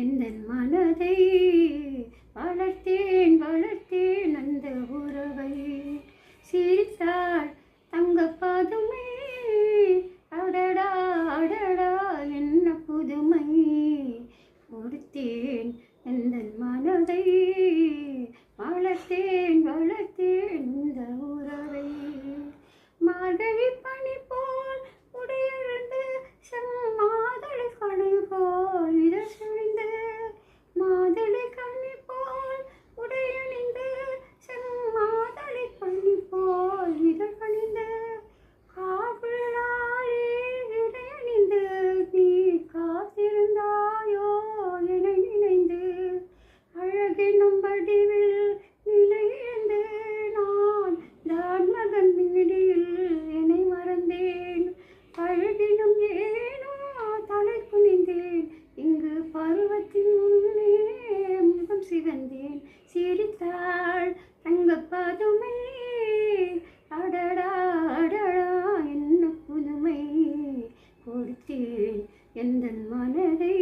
எந்தன் மனதை வளர்த்தேன் வளர்த்தேன் அந்த உறவை. சிரித்தாள் தங்கப்பாதுமை, அடடா அடடா என்ன புதுமை. கொடுத்தேன் எந்தன் மனதை வளர்த்தேன் வளர்த்தேன் இந்த உறவை. மார்கழி பனி போல் உடையிழந்து செம்மாதளை கணி போல் இதழ் சுழிந்து, மாதளை கண்ணி போல் உடையணிந்து செம்மாதளை கண்ணி போல் இதழ் கணிந்து, காவிழாயே இடையணிந்து நீ காத்திருந்தாயோ என நினைந்து, அழகெனும் வடிவில் நிலையிழந்து நான் தான் மகன் வீடியில் என்னை மறந்தேன். அழகினும் ஏனோ தலை குனிந்தேன், இங்கு பருவத்தின் முன்னே முகம் சிவந்தேன். சிரித்தாள் தங்கப்பாதுமை, அடடா அடடா என்ன புதுமை. கொடுத்தேன் எந்தன் மனதை